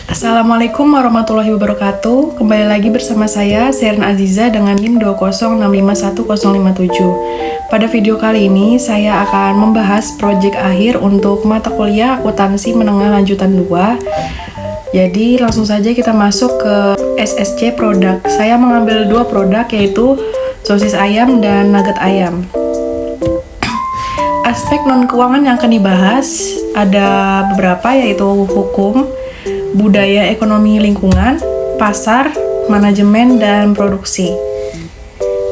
Assalamualaikum warahmatullahi wabarakatuh. Kembali lagi bersama saya, Sherin Aziza dengan NIM 2065157. Pada video kali ini, saya akan membahas proyek akhir untuk mata kuliah akuntansi menengah lanjutan 2. Jadi langsung saja kita masuk ke SSC produk. Saya mengambil 2 produk, yaitu sosis ayam dan nugget ayam. Aspek non-keuangan yang akan dibahas ada beberapa, yaitu hukum, budaya ekonomi lingkungan, pasar, manajemen, dan produksi.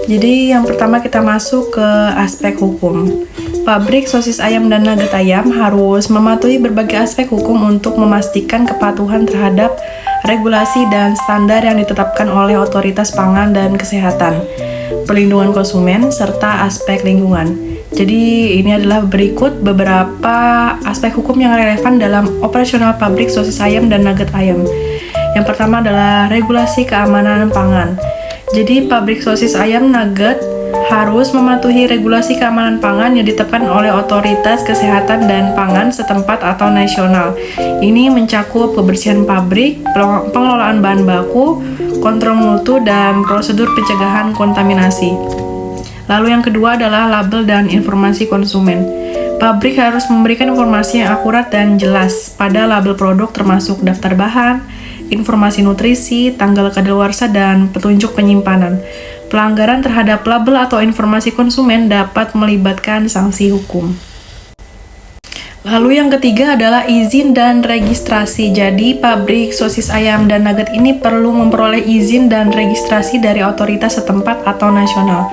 Jadi yang pertama kita masuk ke aspek hukum. Pabrik sosis ayam dan nugget ayam harus mematuhi berbagai aspek hukum untuk memastikan kepatuhan terhadap regulasi dan standar yang ditetapkan oleh otoritas pangan dan kesehatan, perlindungan konsumen, serta aspek lingkungan. Jadi ini adalah berikut beberapa aspek hukum yang relevan dalam operasional pabrik sosis ayam dan nugget ayam. Yang pertama adalah regulasi keamanan pangan. Jadi pabrik sosis ayam nugget harus mematuhi regulasi keamanan pangan yang ditetapkan oleh otoritas kesehatan dan pangan setempat atau nasional. Ini mencakup kebersihan pabrik, pengelolaan bahan baku, kontrol mutu, dan prosedur pencegahan kontaminasi. Lalu yang kedua adalah label dan informasi konsumen. Pabrik harus memberikan informasi yang akurat dan jelas pada label produk, termasuk daftar bahan, informasi nutrisi, tanggal kadaluarsa, dan petunjuk penyimpanan. Pelanggaran terhadap label atau informasi konsumen dapat melibatkan sanksi hukum. Lalu yang ketiga adalah izin dan registrasi. Jadi pabrik sosis ayam dan nugget ini perlu memperoleh izin dan registrasi dari otoritas setempat atau nasional.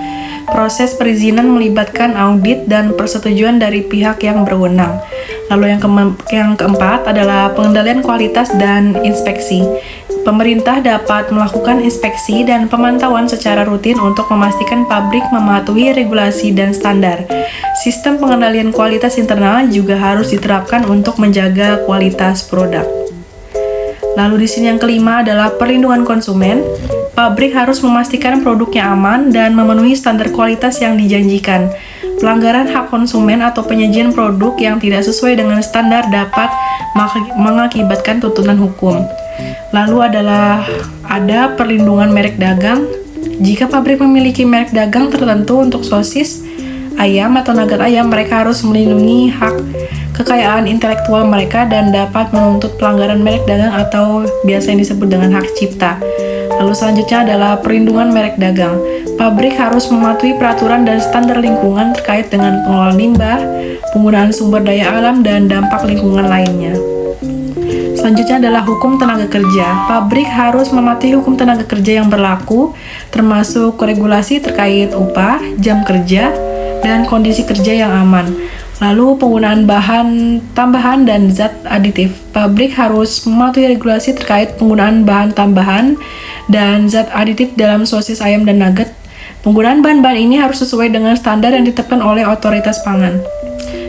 Proses perizinan melibatkan audit dan persetujuan dari pihak yang berwenang. Lalu yang keempat adalah pengendalian kualitas dan inspeksi. Pemerintah dapat melakukan inspeksi dan pemantauan secara rutin untuk memastikan pabrik mematuhi regulasi dan standar. Sistem pengendalian kualitas internal juga harus diterapkan untuk menjaga kualitas produk. Lalu di sini yang kelima adalah perlindungan konsumen. Pabrik harus memastikan produknya aman dan memenuhi standar kualitas yang dijanjikan. Pelanggaran hak konsumen atau penyajian produk yang tidak sesuai dengan standar dapat mengakibatkan tuntutan hukum. Lalu ada perlindungan merek dagang. Jika pabrik memiliki merek dagang tertentu untuk sosis ayam atau nugget ayam, mereka harus melindungi hak kekayaan intelektual mereka dan dapat menuntut pelanggaran merek dagang atau biasa yang disebut dengan hak cipta. Lalu selanjutnya adalah perlindungan merek dagang. Pabrik harus mematuhi peraturan dan standar lingkungan terkait dengan pengelolaan limbah, penggunaan sumber daya alam, dan dampak lingkungan lainnya. Selanjutnya adalah hukum tenaga kerja. Pabrik harus mematuhi hukum tenaga kerja yang berlaku, termasuk regulasi terkait upah, jam kerja, dan kondisi kerja yang aman. Lalu penggunaan bahan tambahan dan zat aditif. Pabrik harus mematuhi regulasi terkait penggunaan bahan tambahan dan zat aditif dalam sosis ayam dan nugget. Penggunaan bahan-bahan ini harus sesuai dengan standar yang ditetapkan oleh otoritas pangan.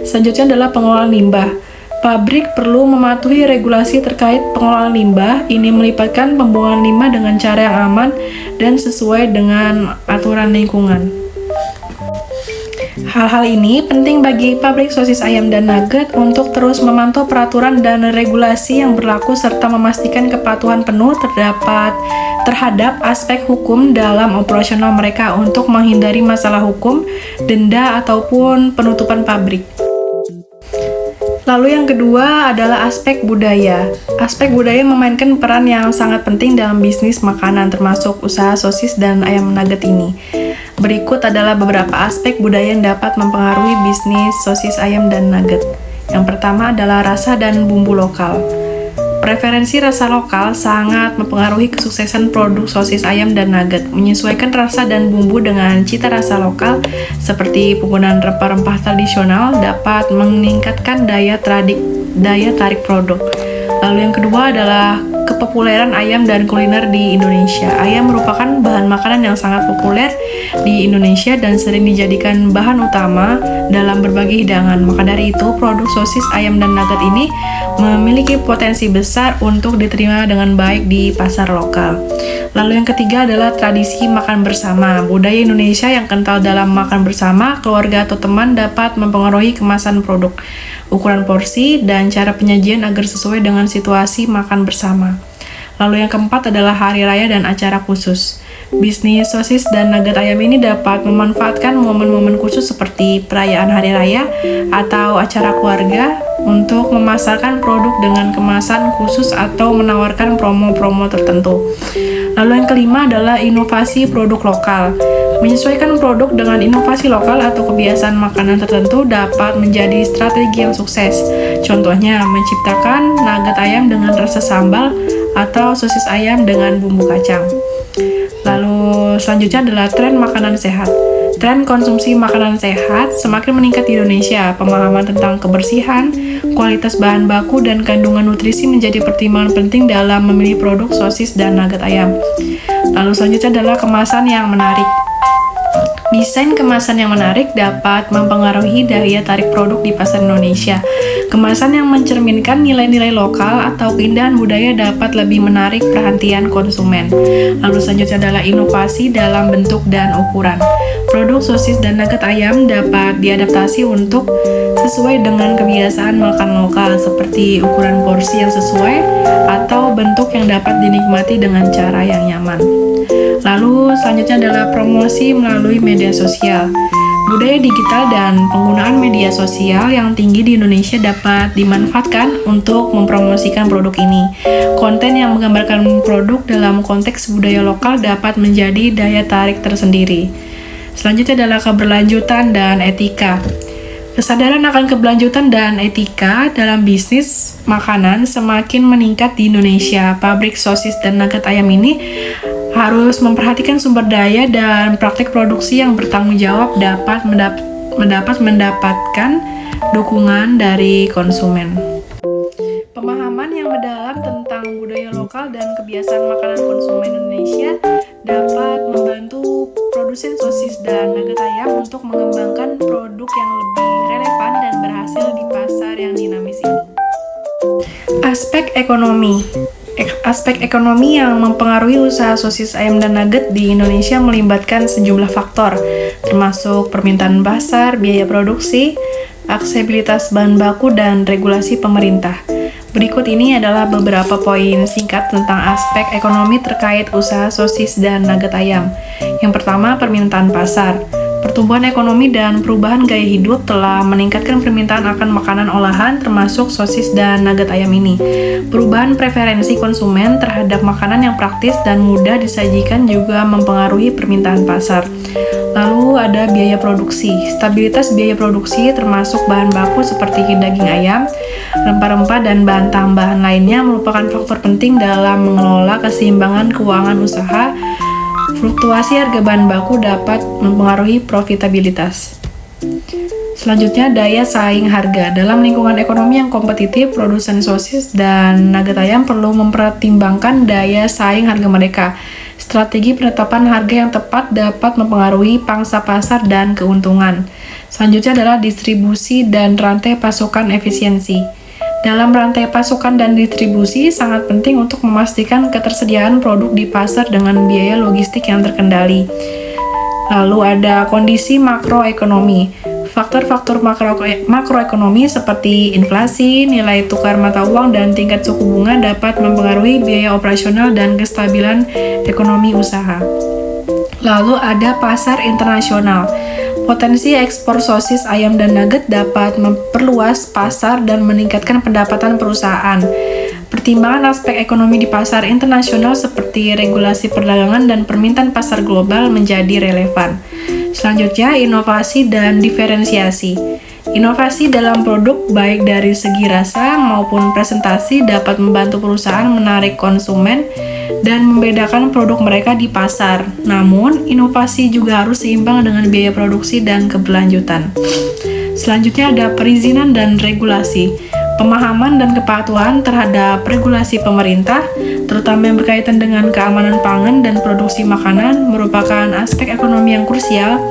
Selanjutnya adalah pengelolaan limbah. Pabrik perlu mematuhi regulasi terkait pengelolaan limbah. Ini melibatkan pembuangan limbah dengan cara yang aman dan sesuai dengan aturan lingkungan. Hal-hal ini penting bagi pabrik sosis ayam dan nugget untuk terus memantau peraturan dan regulasi yang berlaku serta memastikan kepatuhan penuh terhadap aspek hukum dalam operasional mereka untuk menghindari masalah hukum, denda, ataupun penutupan pabrik. Lalu yang kedua adalah aspek budaya. Aspek budaya memainkan peran yang sangat penting dalam bisnis makanan, termasuk usaha sosis dan ayam nugget ini. Berikut adalah beberapa aspek budaya yang dapat mempengaruhi bisnis sosis ayam dan nugget. Yang pertama adalah rasa dan bumbu lokal. Preferensi rasa lokal sangat mempengaruhi kesuksesan produk sosis ayam dan nugget. Menyesuaikan rasa dan bumbu dengan cita rasa lokal, seperti penggunaan rempah-rempah tradisional, dapat meningkatkan daya tarik produk. Lalu yang kedua adalah kepopuleran ayam dan kuliner di Indonesia. Ayam merupakan bahan makanan yang sangat populer di Indonesia dan sering dijadikan bahan utama dalam berbagai hidangan. Maka dari itu, produk sosis ayam dan nugget ini memiliki potensi besar untuk diterima dengan baik di pasar lokal. Lalu yang ketiga adalah tradisi makan bersama. Budaya Indonesia yang kental dalam makan bersama, keluarga atau teman dapat mempengaruhi kemasan produk, ukuran porsi, dan cara penyajian agar sesuai dengan situasi makan bersama. Lalu yang keempat adalah hari raya dan acara khusus. Bisnis sosis dan nugget ayam ini dapat memanfaatkan momen-momen khusus seperti perayaan hari raya atau acara keluarga untuk memasarkan produk dengan kemasan khusus atau menawarkan promo-promo tertentu. Lalu yang kelima adalah inovasi produk lokal. Menyesuaikan produk dengan inovasi lokal atau kebiasaan makanan tertentu dapat menjadi strategi yang sukses. Contohnya, menciptakan nugget ayam dengan rasa sambal atau sosis ayam dengan bumbu kacang. Lalu selanjutnya adalah tren makanan sehat. Tren konsumsi makanan sehat semakin meningkat di Indonesia. Pemahaman tentang kebersihan, kualitas bahan baku, dan kandungan nutrisi menjadi pertimbangan penting dalam memilih produk sosis dan nugget ayam. Lalu selanjutnya adalah kemasan yang menarik. Desain kemasan yang menarik dapat mempengaruhi daya tarik produk di pasar Indonesia. Kemasan yang mencerminkan nilai-nilai lokal atau keindahan budaya dapat lebih menarik perhatian konsumen. Lalu selanjutnya adalah inovasi dalam bentuk dan ukuran. Produk sosis dan nugget ayam dapat diadaptasi untuk sesuai dengan kebiasaan makan lokal, seperti ukuran porsi yang sesuai atau bentuk yang dapat dinikmati dengan cara yang nyaman. Lalu selanjutnya adalah promosi melalui media sosial. Budaya digital dan penggunaan media sosial yang tinggi di Indonesia dapat dimanfaatkan untuk mempromosikan produk ini. Konten yang menggambarkan produk dalam konteks budaya lokal dapat menjadi daya tarik tersendiri. Selanjutnya adalah keberlanjutan dan etika. Kesadaran akan keberlanjutan dan etika dalam bisnis makanan semakin meningkat di Indonesia. Pabrik sosis dan nugget ayam ini harus memperhatikan sumber daya dan praktik produksi yang bertanggung jawab dapat mendapatkan dukungan dari konsumen. Pemahaman yang mendalam tentang budaya lokal dan kebiasaan makanan konsumen Indonesia dapat membantu produsen sosis dan nugget ayam untuk mengembangkan produk yang lebih relevan dan berhasil di pasar yang dinamis ini. Aspek ekonomi. Aspek ekonomi yang mempengaruhi usaha sosis ayam dan nugget di Indonesia melibatkan sejumlah faktor, termasuk permintaan pasar, biaya produksi, aksesibilitas bahan baku, dan regulasi pemerintah. Berikut ini adalah beberapa poin singkat tentang aspek ekonomi terkait usaha sosis dan nugget ayam. Yang pertama, permintaan pasar. Pertumbuhan ekonomi dan perubahan gaya hidup telah meningkatkan permintaan akan makanan olahan termasuk sosis dan nugget ayam ini. Perubahan preferensi konsumen terhadap makanan yang praktis dan mudah disajikan juga mempengaruhi permintaan pasar. Lalu ada biaya produksi. Stabilitas biaya produksi termasuk bahan baku seperti daging ayam, rempah-rempah, dan bahan tambahan lainnya merupakan faktor penting dalam mengelola keseimbangan keuangan usaha. Fluktuasi harga bahan baku dapat mempengaruhi profitabilitas. Selanjutnya, daya saing harga. Dalam lingkungan ekonomi yang kompetitif, produsen sosis dan nugget ayam perlu mempertimbangkan daya saing harga mereka. Strategi penetapan harga yang tepat dapat mempengaruhi pangsa pasar dan keuntungan. Selanjutnya adalah distribusi dan rantai pasokan efisiensi. Dalam rantai pasokan dan distribusi, sangat penting untuk memastikan ketersediaan produk di pasar dengan biaya logistik yang terkendali. Lalu ada kondisi makroekonomi. Faktor-faktor makroekonomi seperti inflasi, nilai tukar mata uang, dan tingkat suku bunga dapat mempengaruhi biaya operasional dan kestabilan ekonomi usaha. Lalu ada pasar internasional. Potensi ekspor sosis ayam dan nugget dapat memperluas pasar dan meningkatkan pendapatan perusahaan. Pertimbangan aspek ekonomi di pasar internasional seperti regulasi perdagangan dan permintaan pasar global menjadi relevan. Selanjutnya, inovasi dan diferensiasi. Inovasi dalam produk baik dari segi rasa maupun presentasi dapat membantu perusahaan menarik konsumen dan membedakan produk mereka di pasar. Namun, inovasi juga harus seimbang dengan biaya produksi dan keberlanjutan. Selanjutnya ada perizinan dan regulasi. Pemahaman dan kepatuhan terhadap regulasi pemerintah, terutama yang berkaitan dengan keamanan pangan dan produksi makanan, merupakan aspek ekonomi yang krusial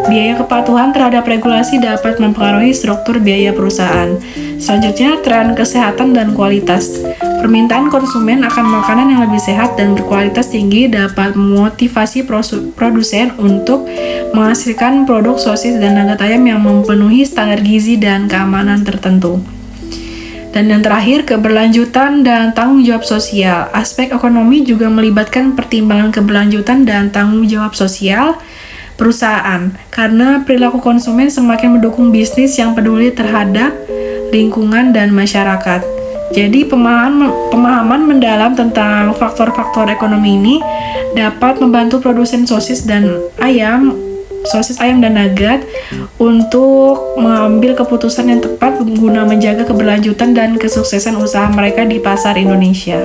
Biaya kepatuhan terhadap regulasi dapat mempengaruhi struktur biaya perusahaan. Selanjutnya, tren kesehatan dan kualitas. Permintaan konsumen akan makanan yang lebih sehat dan berkualitas tinggi dapat memotivasi produsen untuk menghasilkan produk sosis dan nugget ayam yang memenuhi standar gizi dan keamanan tertentu. Dan yang terakhir, keberlanjutan dan tanggung jawab sosial. Aspek ekonomi juga melibatkan pertimbangan keberlanjutan dan tanggung jawab sosial perusahaan, karena perilaku konsumen semakin mendukung bisnis yang peduli terhadap lingkungan dan masyarakat. Jadi pemahaman mendalam tentang faktor-faktor ekonomi ini dapat membantu produsen sosis ayam dan nugget untuk mengambil keputusan yang tepat guna menjaga keberlanjutan dan kesuksesan usaha mereka di pasar Indonesia.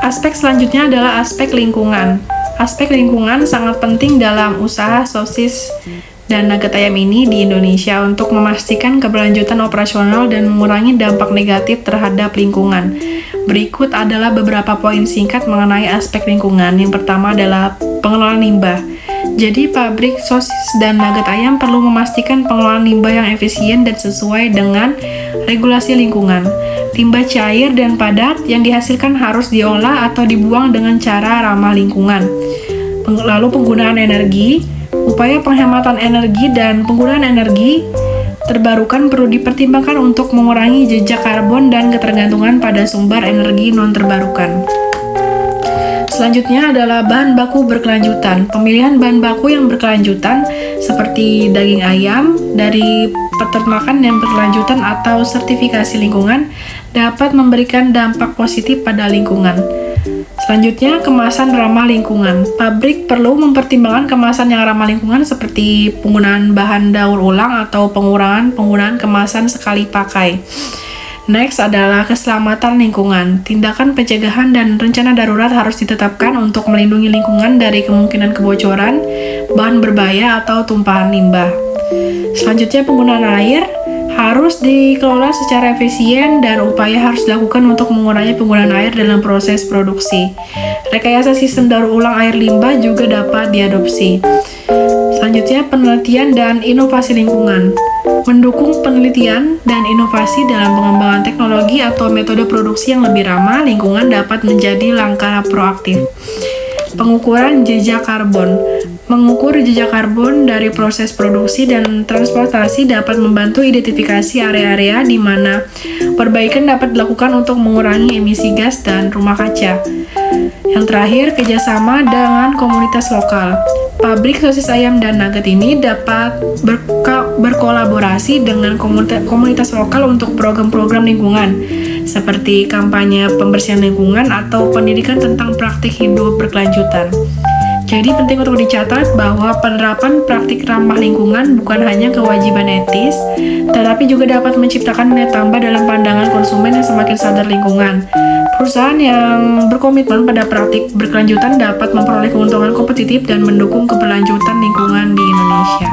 Aspek selanjutnya adalah aspek lingkungan. Aspek lingkungan sangat penting dalam usaha sosis dan nugget ayam ini di Indonesia untuk memastikan keberlanjutan operasional dan mengurangi dampak negatif terhadap lingkungan. Berikut adalah beberapa poin singkat mengenai aspek lingkungan. Yang pertama adalah pengelolaan limbah. Jadi, pabrik sosis dan nugget ayam perlu memastikan pengelolaan limbah yang efisien dan sesuai dengan regulasi lingkungan. Limbah cair dan padat yang dihasilkan harus diolah atau dibuang dengan cara ramah lingkungan. Lalu penggunaan energi, upaya penghematan energi dan penggunaan energi terbarukan perlu dipertimbangkan untuk mengurangi jejak karbon dan ketergantungan pada sumber energi non-terbarukan. Selanjutnya adalah bahan baku berkelanjutan. Pemilihan bahan baku yang berkelanjutan seperti daging ayam dari peternakan yang berkelanjutan atau sertifikasi lingkungan dapat memberikan dampak positif pada lingkungan. Selanjutnya, kemasan ramah lingkungan. Pabrik perlu mempertimbangkan kemasan yang ramah lingkungan seperti penggunaan bahan daur ulang atau pengurangan penggunaan kemasan sekali pakai. Next adalah keselamatan lingkungan. Tindakan pencegahan dan rencana darurat harus ditetapkan untuk melindungi lingkungan dari kemungkinan kebocoran, bahan berbahaya, atau tumpahan limbah. Selanjutnya, penggunaan air harus dikelola secara efisien dan upaya harus dilakukan untuk mengurangi penggunaan air dalam proses produksi. Rekayasa sistem daur ulang air limbah juga dapat diadopsi. Selanjutnya, penelitian dan inovasi lingkungan. Mendukung penelitian dan inovasi dalam pengembangan teknologi atau metode produksi yang lebih ramah lingkungan dapat menjadi langkah proaktif. Pengukuran jejak karbon. Mengukur jejak karbon dari proses produksi dan transportasi dapat membantu identifikasi area-area di mana perbaikan dapat dilakukan untuk mengurangi emisi gas dan rumah kaca. Yang terakhir, kerjasama dengan komunitas lokal. Pabrik sosis ayam dan nugget ini dapat berkolaborasi dengan komunitas lokal untuk program-program lingkungan, seperti kampanye pembersihan lingkungan atau pendidikan tentang praktik hidup berkelanjutan. Jadi penting untuk dicatat bahwa penerapan praktik ramah lingkungan bukan hanya kewajiban etis, tetapi juga dapat menciptakan nilai tambah dalam pandangan konsumen yang semakin sadar lingkungan. Perusahaan yang berkomitmen pada praktik berkelanjutan dapat memperoleh keuntungan kompetitif dan mendukung keberlanjutan lingkungan di Indonesia.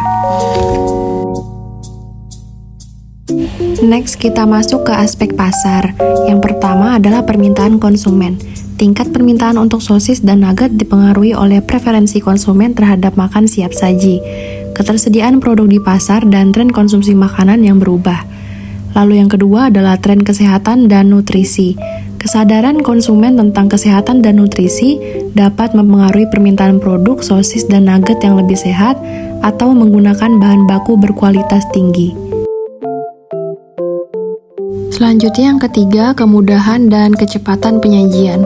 Next, kita masuk ke aspek pasar. Yang pertama adalah permintaan konsumen. Tingkat permintaan untuk sosis dan nugget dipengaruhi oleh preferensi konsumen terhadap makan siap saji, ketersediaan produk di pasar, dan tren konsumsi makanan yang berubah. Lalu yang kedua adalah tren kesehatan dan nutrisi. Kesadaran konsumen tentang kesehatan dan nutrisi dapat mempengaruhi permintaan produk sosis dan nugget yang lebih sehat atau menggunakan bahan baku berkualitas tinggi. Selanjutnya yang ketiga, kemudahan dan kecepatan penyajian.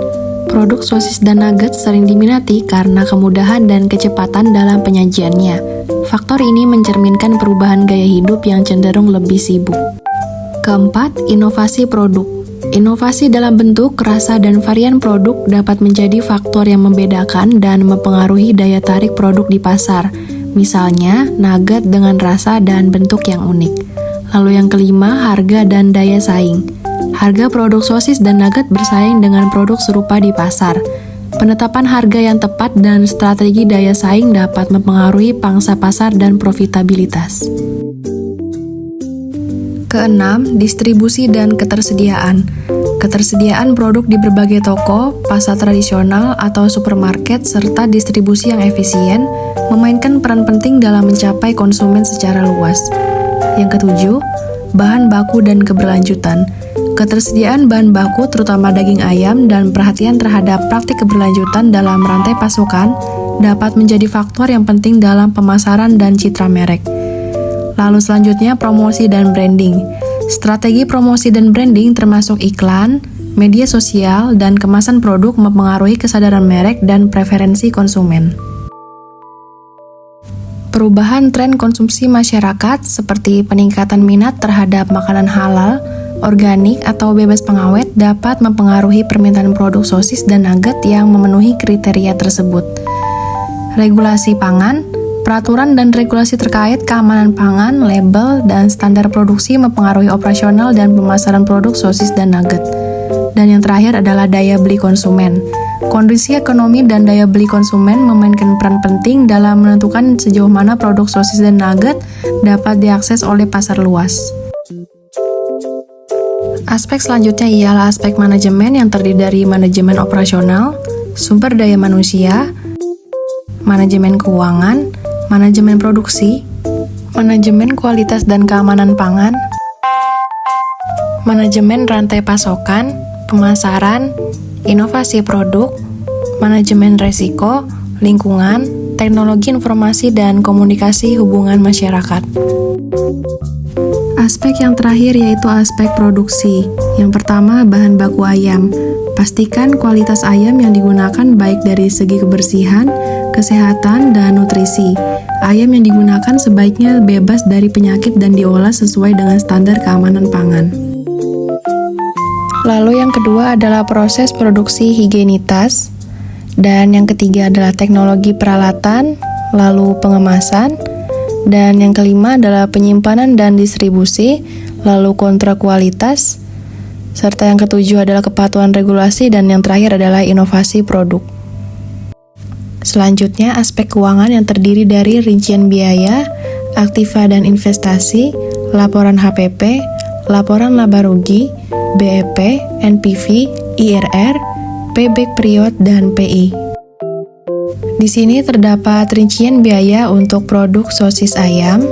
Produk sosis dan nugget sering diminati karena kemudahan dan kecepatan dalam penyajiannya. Faktor ini mencerminkan perubahan gaya hidup yang cenderung lebih sibuk. Keempat, inovasi produk. Inovasi dalam bentuk, rasa, dan varian produk dapat menjadi faktor yang membedakan dan mempengaruhi daya tarik produk di pasar. Misalnya, nugget dengan rasa dan bentuk yang unik. Lalu yang kelima, harga dan daya saing. Harga produk sosis dan nugget bersaing dengan produk serupa di pasar. Penetapan harga yang tepat dan strategi daya saing dapat mempengaruhi pangsa pasar dan profitabilitas. Keenam, distribusi dan ketersediaan. Ketersediaan produk di berbagai toko, pasar tradisional, atau supermarket, serta distribusi yang efisien memainkan peran penting dalam mencapai konsumen secara luas. Yang ketujuh, bahan baku dan keberlanjutan. Ketersediaan bahan baku terutama daging ayam dan perhatian terhadap praktik keberlanjutan dalam rantai pasokan dapat menjadi faktor yang penting dalam pemasaran dan citra merek. Lalu selanjutnya, promosi dan branding. Strategi promosi dan branding termasuk iklan, media sosial, dan kemasan produk mempengaruhi kesadaran merek dan preferensi konsumen. Perubahan tren konsumsi masyarakat seperti peningkatan minat terhadap makanan halal, organik, atau bebas pengawet dapat mempengaruhi permintaan produk sosis dan nugget yang memenuhi kriteria tersebut. Regulasi pangan, peraturan dan regulasi terkait keamanan pangan, label, dan standar produksi mempengaruhi operasional dan pemasaran produk sosis dan nugget. Dan yang terakhir adalah daya beli konsumen. Kondisi ekonomi dan daya beli konsumen memainkan peran penting dalam menentukan sejauh mana produk sosis dan nugget dapat diakses oleh pasar luas. Aspek selanjutnya ialah aspek manajemen yang terdiri dari manajemen operasional, sumber daya manusia, manajemen keuangan, manajemen produksi, manajemen kualitas dan keamanan pangan, manajemen rantai pasokan, pemasaran, inovasi produk, manajemen resiko, lingkungan, teknologi informasi dan komunikasi hubungan masyarakat. Aspek yang terakhir yaitu aspek produksi. Yang pertama, bahan baku ayam. Pastikan kualitas ayam yang digunakan baik dari segi kebersihan, kesehatan, dan nutrisi. Ayam yang digunakan sebaiknya bebas dari penyakit dan diolah sesuai dengan standar keamanan pangan. Lalu yang kedua adalah proses produksi higienitas, dan yang ketiga adalah teknologi peralatan, lalu pengemasan, dan yang kelima adalah penyimpanan dan distribusi, lalu kontrol kualitas, serta yang ketujuh adalah kepatuhan regulasi, dan yang terakhir adalah inovasi produk. Selanjutnya, aspek keuangan yang terdiri dari rincian biaya, aktiva dan investasi, laporan HPP, laporan laba rugi, BEP, NPV, IRR, payback period, dan PI. Di sini terdapat rincian biaya untuk produk sosis ayam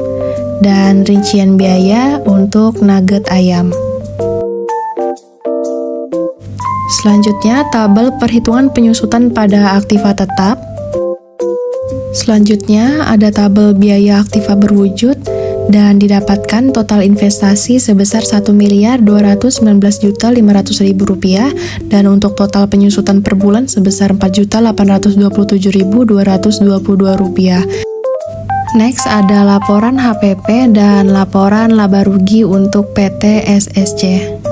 dan rincian biaya untuk nugget ayam. Selanjutnya, tabel perhitungan penyusutan pada aktiva tetap. Selanjutnya, ada tabel biaya aktiva berwujud dan didapatkan total investasi sebesar Rp1.219.500.000 dan untuk total penyusutan per bulan sebesar Rp4.827.222. Next ada laporan HPP dan laporan laba rugi untuk PT SSC.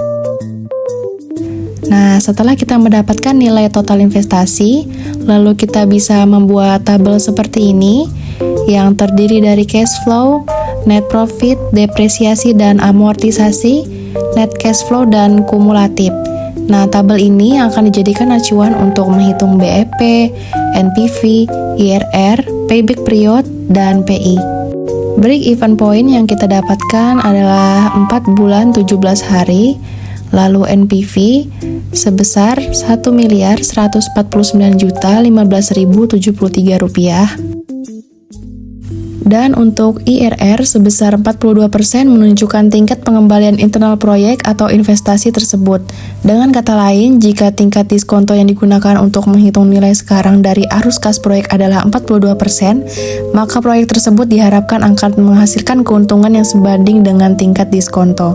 Nah, setelah kita mendapatkan nilai total investasi, lalu kita bisa membuat tabel seperti ini yang terdiri dari cash flow, net profit, depresiasi dan amortisasi, net cash flow, dan kumulatif. Nah, tabel ini akan dijadikan acuan untuk menghitung BEP, NPV, IRR, payback period, dan PI. Break even point yang kita dapatkan adalah 4 bulan 17 hari, lalu NPV sebesar Rp1.149.015.073. Dan untuk IRR sebesar 42% menunjukkan tingkat pengembalian internal proyek atau investasi tersebut. Dengan kata lain, jika tingkat diskonto yang digunakan untuk menghitung nilai sekarang dari arus kas proyek adalah 42%, maka proyek tersebut diharapkan akan menghasilkan keuntungan yang sebanding dengan tingkat diskonto.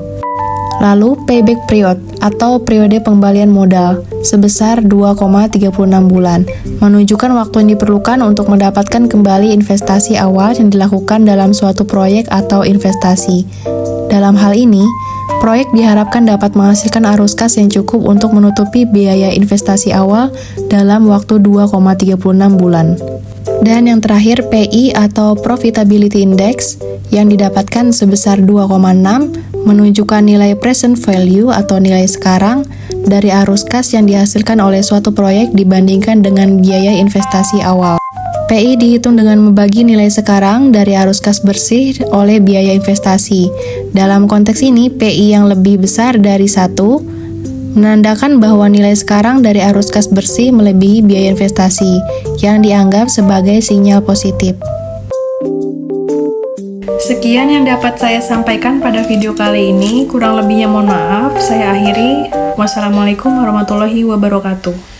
Lalu payback period atau periode pengembalian modal sebesar 2,36 bulan, menunjukkan waktu yang diperlukan untuk mendapatkan kembali investasi awal yang dilakukan dalam suatu proyek atau investasi. Dalam hal ini, proyek diharapkan dapat menghasilkan arus kas yang cukup untuk menutupi biaya investasi awal dalam waktu 2,36 bulan. Dan yang terakhir PI atau Profitability Index yang didapatkan sebesar 2,6 menunjukkan nilai present value atau nilai sekarang dari arus kas yang dihasilkan oleh suatu proyek dibandingkan dengan biaya investasi awal. PI dihitung dengan membagi nilai sekarang dari arus kas bersih oleh biaya investasi. Dalam konteks ini, PI yang lebih besar dari 1 menandakan bahwa nilai sekarang dari arus kas bersih melebihi biaya investasi, yang dianggap sebagai sinyal positif. Sekian yang dapat saya sampaikan pada video kali ini. Kurang lebihnya mohon maaf. Saya akhiri. Wassalamualaikum warahmatullahi wabarakatuh.